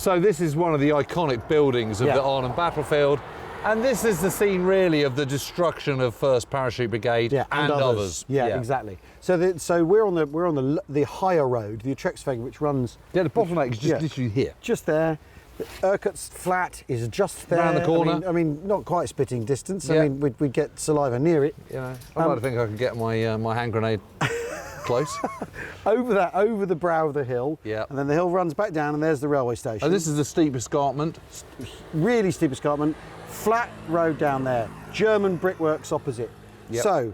So this is one of the iconic buildings of the Arnhem battlefield. And this is the scene, really, of the destruction of 1st Parachute Brigade and others. Yeah, exactly. So we're on the higher road, the Utrechtsweg, which runs. Yeah, the bottleneck is just literally here. Just there. The Urquhart's flat is just there. Around the corner. I mean, not quite spitting distance. I mean, we'd get saliva near it. You know, I'd like to think I could get my my hand grenade close. over the brow of the hill. Yeah. And then the hill runs back down, and there's the railway station. And this is the steep escarpment. Really steep escarpment. Flat road down there. German brickworks opposite. Yep. So,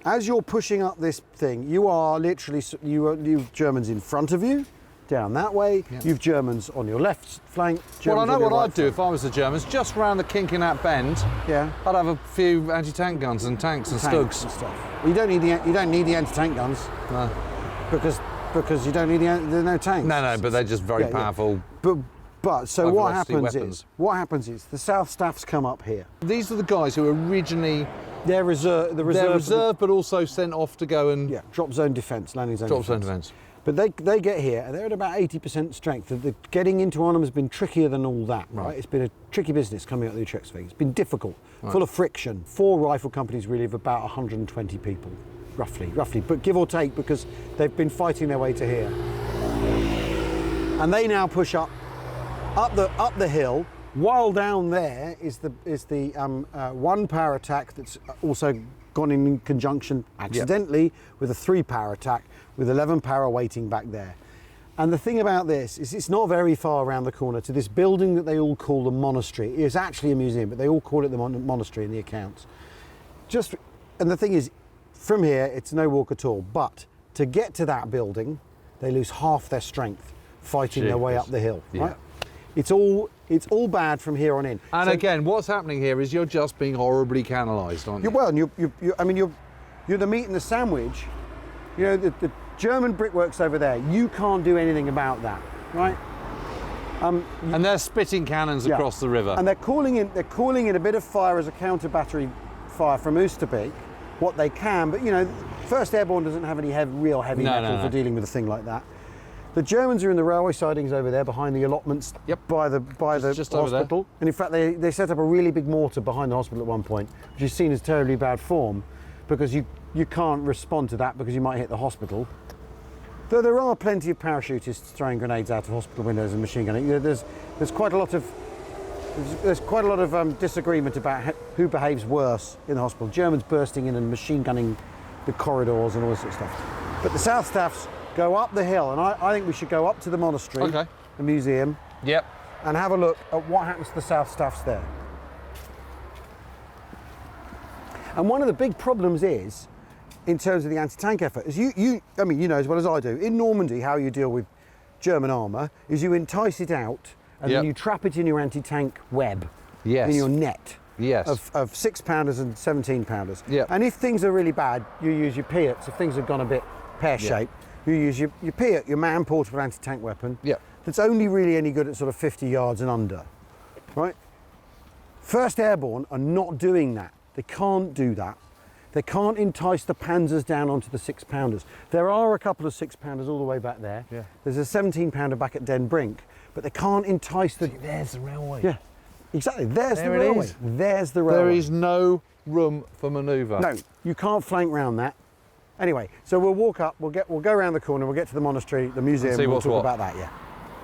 as you're pushing up this thing, you are literally you've Germans in front of you, down that way. Yep. You've Germans on your left flank. Germans well, I know what I'd do if I was the Germans. Just round the kink in that bend. Yeah. I'd have a few anti-tank guns and tanks and stugs and stuff. Well, you don't need the anti-tank guns. No. Because you don't need there's no tanks. No, but they're just very powerful. But so what happens is the South Staffs come up here. These are the guys who originally they're reserve, but also sent off to go and drop zone defence, landing zone. Drop zone defence. But they get here and they're at about 80% strength. Getting into Arnhem has been trickier than all that, right? It's been a tricky business coming out of the Utrechtsweg. It's been difficult, full of friction. 4 rifle companies really of about 120 people, roughly, but give or take, because they've been fighting their way to here. And they now push up the hill, while down there is the 1-power attack that's also gone in conjunction accidentally with a 3-power attack with 11-power waiting back there. And the thing about this is it's not very far around the corner to this building that they all call the monastery. It's actually a museum, but they all call it the monastery in the accounts. And the thing is, from here it's no walk at all, but to get to that building they lose half their strength fighting their way up the hill, right? It's all bad from here on in. And so, again, what's happening here is you're just being horribly canalised, aren't you? Well, you're the meat and the sandwich. You know, the German brickworks over there. You can't do anything about that, right? And they're spitting cannons across the river. And they're calling in a bit of fire as a counter battery fire from Oosterbeek, what they can. But you know, 1st Airborne doesn't have any real heavy metal for dealing with a thing like that. The Germans are in the railway sidings over there behind the allotments by the hospital. And in fact, they set up a really big mortar behind the hospital at one point, which is seen as terribly bad form because you can't respond to that because you might hit the hospital. Though there are plenty of parachutists throwing grenades out of hospital windows and machine gunning. You know, there's quite a lot of disagreement about who behaves worse in the hospital. Germans bursting in and machine gunning the corridors and all this sort of stuff. But the South Staffs go up the hill, and I think we should go up to the monastery, the museum, and have a look at what happens to the South Staffs there. And one of the big problems is, in terms of the anti-tank effort, is you know as well as I do, in Normandy how you deal with German armour is you entice it out and then you trap it in your anti-tank web, in your net of 6-pounders and 17-pounders. And if things are really bad, you use your Piats. If things have gone a bit pear-shaped, you use your Piat, your man-portable anti-tank weapon. That's only really any good at sort of 50 yards and under, right? 1st Airborne are not doing that. They can't do that. They can't entice the Panzers down onto the 6-pounders. There are a couple of 6-pounders all the way back there. There's a 17-pounder back at Den Brink, but they can't entice the... See, there's the railway. Yeah, exactly. There's the railway. There's the railway. There is no room for manoeuvre. No, you can't flank round that. Anyway, so we'll walk up, we'll go around the corner, we'll get to the monastery, the museum, we'll talk about that,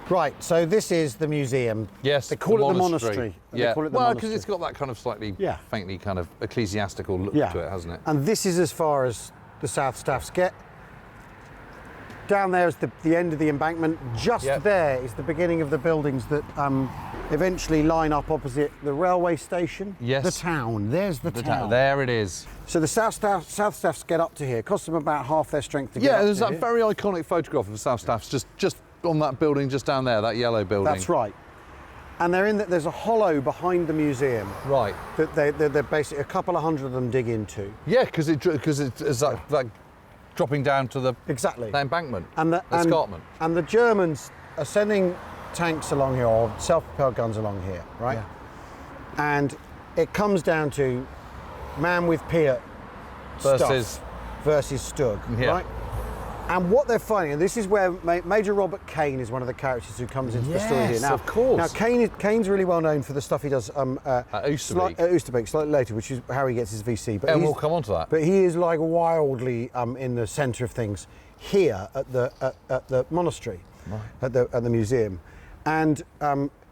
Right, so this is the museum. Yes, they call it the monastery. Well, because it's got that kind of slightly, faintly kind of ecclesiastical look to it, hasn't it? And this is as far as the South Staffs get. Down there is the end of the embankment. Just there is the beginning of the buildings that eventually line up opposite the railway station. The town. There's the town. There it is. So the South Staffs get up to here. It costs them about half their strength to get up to here. There's that very iconic photograph of the South Staffs just on that building just down there, that yellow building. That's right. And there's a hollow behind the museum. Right. That they're basically a couple of hundred of them dig into. Yeah, because it's that dropping down to the that embankment, the escarpment. And the Germans are sending tanks along here, or self-propelled guns along here, right? And it comes down to man with Piat versus Stug, right? And what they're finding, and this is where Major Robert Kane is one of the characters who comes into the story here. Now, of course. Now, Kane's really well known for the stuff he does at Oosterbeek, slightly later, which is how he gets his VC. But and we'll come on to that. But he is like wildly in the centre of things here at the monastery, at the museum, and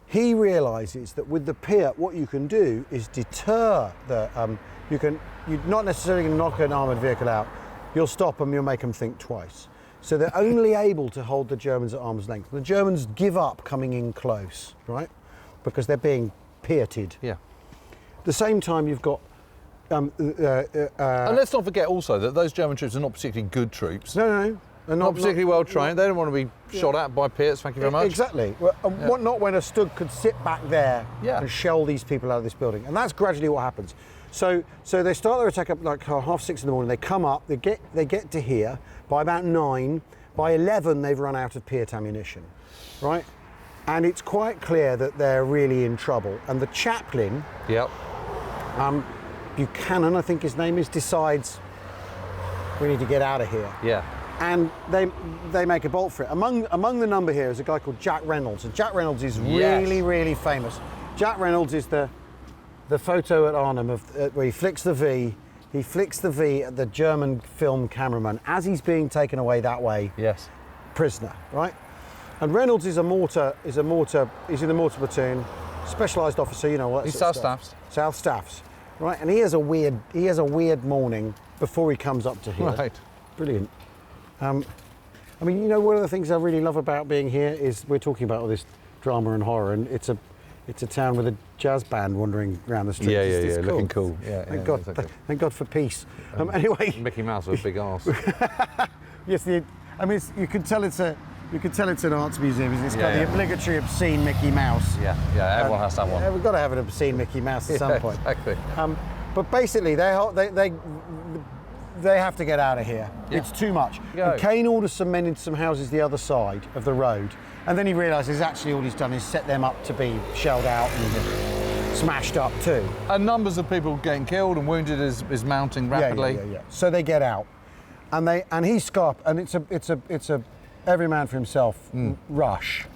he realises that with the pier, what you can do is deter the. You're not necessarily going to knock an armoured vehicle out. You'll stop them. You'll make them think twice. So they're only able to hold the Germans at arm's length. The Germans give up coming in close, right? Because they're being pierted. Yeah. At the same time, you've got. And let's not forget also that those German troops are not particularly good troops. No. They're not particularly well trained. They don't want to be shot at by Pierts. Thank you very much. Exactly. Well, not when a Stug could sit back there and shell these people out of this building. And that's gradually what happens. So they start their attack up like 6:30 in the morning. They come up. They get to here by about 9. By 11, they've run out of Piert ammunition, right? And it's quite clear that they're really in trouble. And the chaplain, Buchanan, I think his name is, decides we need to get out of here. Yeah. And they make a bolt for it. Among the number here is a guy called Jack Reynolds, and Jack Reynolds is really, really famous. Jack Reynolds is the photo at Arnhem where he flicks the V. He flicks the V at the German film cameraman as he's being taken away that way. Yes. Prisoner, right? And Reynolds is he's in the mortar platoon, specialised officer, you know what? He's South Staffs. South Staffs, right? And he has a weird morning before he comes up to here. Right. Brilliant. I mean, you know, one of the things I really love about being here is we're talking about all this drama and horror, and it's a town with a jazz band wandering around the streets. Yeah, cool. Looking cool. Yeah, thank God. Exactly. Thank God for peace. Anyway, Mickey Mouse with a big arse. Yes, you can tell it's an arts museum. It's got the obligatory obscene Mickey Mouse. Yeah. Everyone has to have one. We've got to have an obscene Mickey Mouse at some point. Exactly. But basically, they have to get out of here. Yeah. It's too much. And Kane orders some men into some houses the other side of the road, and then he realises actually all he's done is set them up to be shelled out and smashed up too. And numbers of people getting killed and wounded is mounting rapidly. Yeah. So they get out, and he's scarp, and it's a every man for himself rush,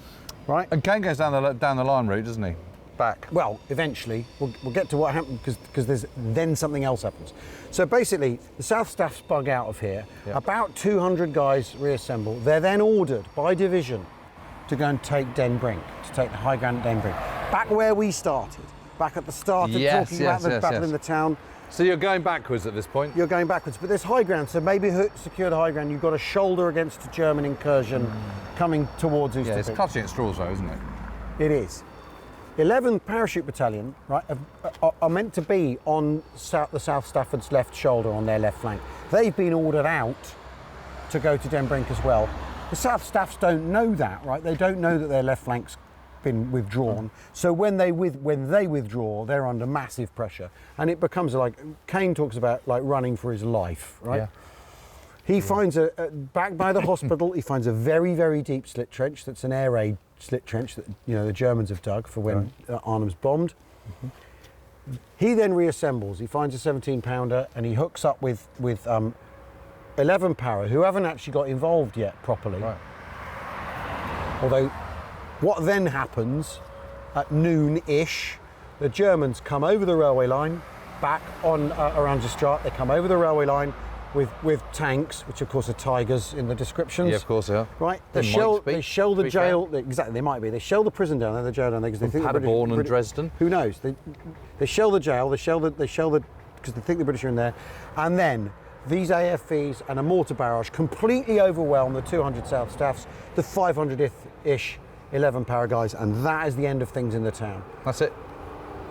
right? And Kane goes down the line route, doesn't he? Back. Well, eventually we'll get to what happened because then something else happens. So basically, the South Staffs bug out of here. Yep. About 200 guys reassemble. They're then ordered by division to go and take Den Brink, to take the high ground at Den Brink. Back where we started, back at the start of talking about the battle in the town. So you're going backwards at this point? You're going backwards, but there's high ground, so maybe secure the high ground. You've got a shoulder against a German incursion coming towards Oosterbeek. Yeah, it's clutching at straws though, isn't it? It is. 11th Parachute Battalion, right, are meant to be on the South Stafford's left shoulder on their left flank. They've been ordered out to go to Den Brink as well. The South Staffs don't know that, right? They don't know that their left flank's been withdrawn. So when they withdraw, they're under massive pressure, and it becomes like Kane talks about like running for his life, right? Yeah. He finds back by the hospital. He finds a very, very deep slit trench. That's an air raid slit trench that the Germans have dug for when Arnhem's bombed. Mm-hmm. He then reassembles. He finds a 17-pounder and he hooks up with 11 Para, who haven't actually got involved yet properly. Right. Although, what then happens at noon-ish, the Germans come over the railway line, back on around the Straat. They come over the railway line with tanks, which of course are Tigers in the descriptions. Yeah, of course they are. Right. They shell the jail. Exactly, they might be. They shell the prison down there, the jail down there, because they think Paderborn and Dresden. Who knows? They shell the jail. They shell the because they think the British are in there, and then these AFVs and a mortar barrage completely overwhelm the 200 South Staffs, the 500-ish 11 Para guys, and that is the end of things in the town. That's it.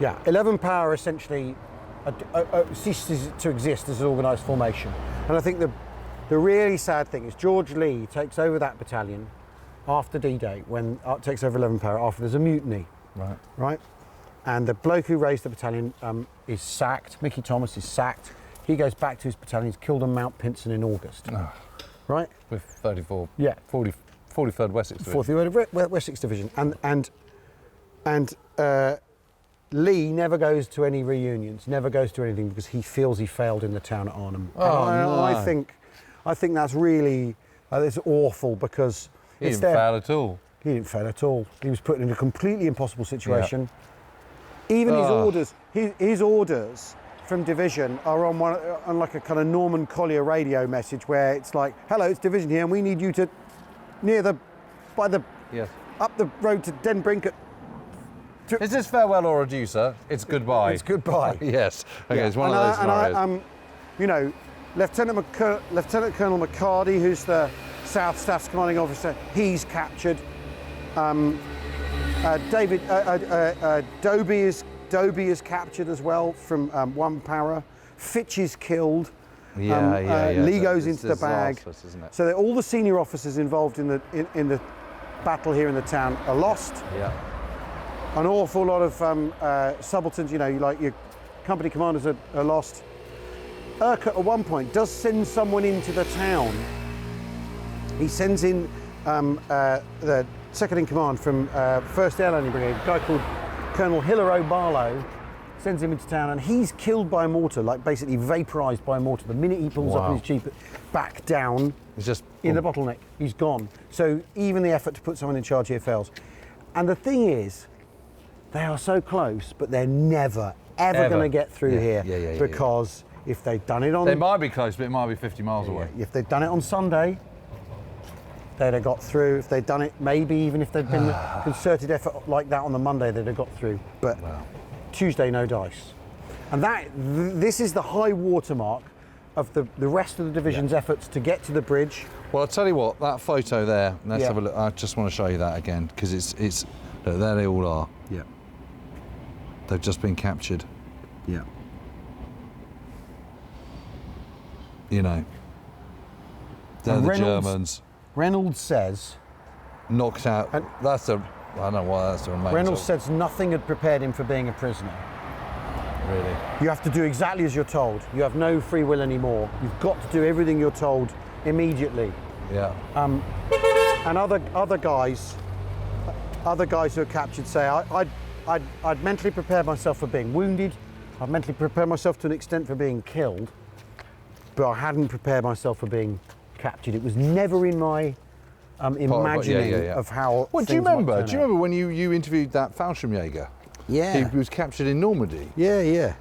Yeah, 11 Para essentially ceases to exist as an organised formation. And I think the really sad thing is George Lee takes over that battalion after D-Day, when takes over 11 Para after there's a mutiny. Right? And the bloke who raised the battalion is sacked. Mickey Thomas is sacked. He goes back to his battalion. He's killed on Mount Pinson in August. Oh. Right? With 43rd Wessex Division. 43rd Wessex Division. And Lee never goes to any reunions, never goes to anything, because he feels he failed in the town at Arnhem. Oh, no. I think that's really It's awful because he didn't fail at all. He didn't fail at all. He was put in a completely impossible situation. Yeah. Even his orders from division are on like a kind of Norman Collier radio message where it's like, hello, it's division here and we need you to up the road to Den Brink at... Is this farewell or adieu, sir? It's goodbye. It's goodbye. Yes. Okay, it's one of those scenarios. You know, Lieutenant Colonel McCarty, who's the South Staff's commanding officer, he's captured. Dobie is captured as well from one para. Fitch is killed. Lee goes into the bag. Isn't it? So that all the senior officers involved in the battle here in the town are lost. Yeah. An awful lot of subalterns, you know, like your company commanders are lost. Urquhart at one point does send someone into the town. He sends in the second in command from 1st Air Landing Brigade, a guy called Colonel Hilary Barlow, sends him into town and he's killed by a mortar, like basically vaporised by a mortar. The minute he pulls up in his jeep back down, it's just in the bottleneck, he's gone. So even the effort to put someone in charge here fails. And the thing is, they are so close, but they're never, ever going to get through here because if they'd done it on... They might be close, but it might be 50 miles away. If they'd done it on Sunday, they'd have got through. If they'd done it, maybe even if they'd been a concerted effort like that on the Monday, they'd have got through. But Tuesday, no dice. And this is the high watermark of the rest of the division's efforts to get to the bridge. Well, I'll tell you what, that photo there, let's have a look. I just want to show you that again, because it's look, there they all are. Yeah. They've just been captured. Yeah. You know, they're the Germans. Reynolds says... Knocked out. I don't know why that's the remains. Reynolds says nothing had prepared him for being a prisoner. Really? You have to do exactly as you're told. You have no free will anymore. You've got to do everything you're told immediately. Yeah. And other guys who are captured say, I'd mentally prepared myself for being wounded. I'd mentally prepared myself to an extent for being killed, but I hadn't prepared myself for being captured. It was never in my imagining of how. Well, do you remember when you interviewed that Fallschirmjäger? Yeah. He was captured in Normandy. Yeah, yeah.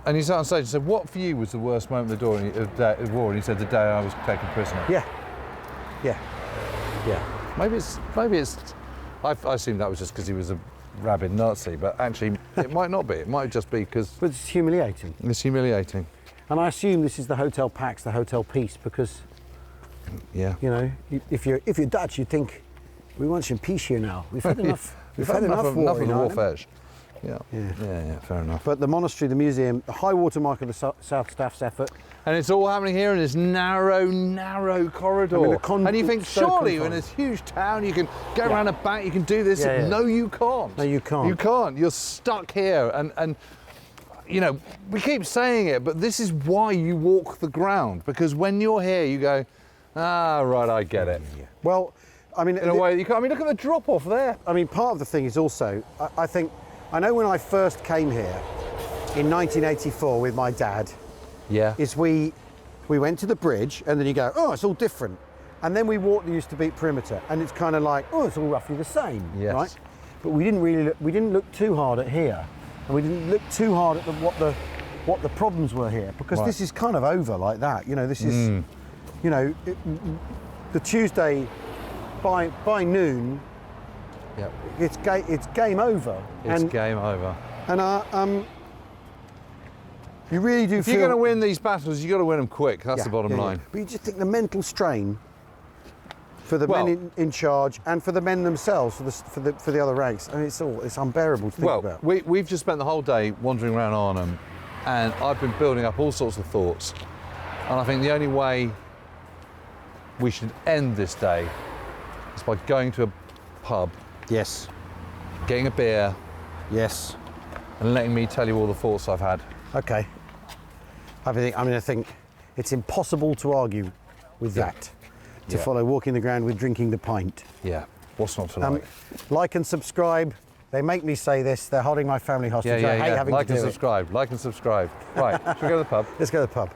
And he sat on stage and said, "What for you was the worst moment of the war?" And he said, "The day I was taken prisoner." Yeah. Yeah. Yeah. Maybe it's. I assume that was just because he was a rabid Nazi, but actually it might not be. It might just be because. But it's humiliating. It's humiliating. And I assume this is the Hotel Pax, the Hotel Peace, because. Yeah. You know, if you're Dutch, you think we want some peace here now. We've had enough. We've had enough war. Enough of the warfare. Yeah, fair enough. But the monastery, the museum, the high water mark of the South Staff's effort. And it's all happening here in this narrow corridor. I mean, and you think, surely in this huge town you can go around the back, you can do this. Yeah. No, you can't. No, you can't. You can't. You're stuck here. And you know, we keep saying it, but this is why you walk the ground. Because when you're here, you go, right, I get it. Yeah. Well, I mean, in a way, you can't. I mean, look at the drop off there. I mean, part of the thing is also, I know when I first came here in 1984 with my dad. Yeah. Is we went to the bridge and then you go, oh, it's all different. And then we walked the used to beat perimeter and it's kind of like, oh, it's all roughly the same, right? But we didn't look too hard at here, and we didn't look too hard at what the problems were here, because this is kind of over like that. You know, this is, you know, the Tuesday by noon. Yep. It's game over. It's game over. And you really do feel... If you're going to win these battles, you've got to win them quick. That's the bottom line. But you just think the mental strain for the men in charge and for the men themselves, for the other ranks. I mean, it's unbearable to think about. We've just spent the whole day wandering around Arnhem, and I've been building up all sorts of thoughts. And I think the only way we should end this day is by going to a pub. Yes. Getting a beer. Yes. And letting me tell you all the thoughts I've had. Okay. I think it's impossible to argue with that. To follow walking the ground with drinking the pint. Yeah. What's not to like? Like and subscribe. They make me say this. They're holding my family hostage. I hate having to do it. Like and subscribe. Right. Should we go to the pub? Let's go to the pub.